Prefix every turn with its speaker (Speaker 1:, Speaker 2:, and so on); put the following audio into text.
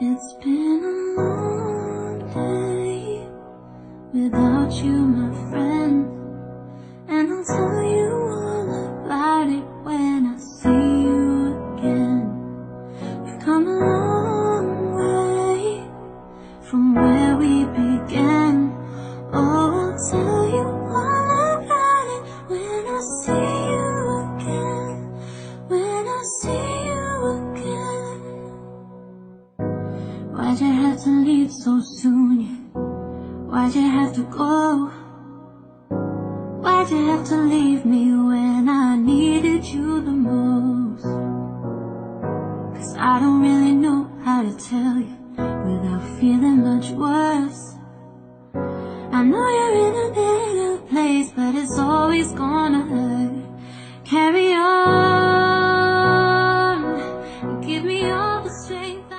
Speaker 1: It's been a long day without you, my friend, and I'll tell you all about it when I see you again. We've come a long way from where we began. Oh, I'll tell you all about it when I see you again. When I see you again. Why'd you have to leave so soon? Why'd you have to go? Why'd you have to leave me when I needed you the most? 'Cause I don't really know how to tell you without feeling much worse. I know you're in a better place, but it's always gonna hurt. Carry on, give me all the strength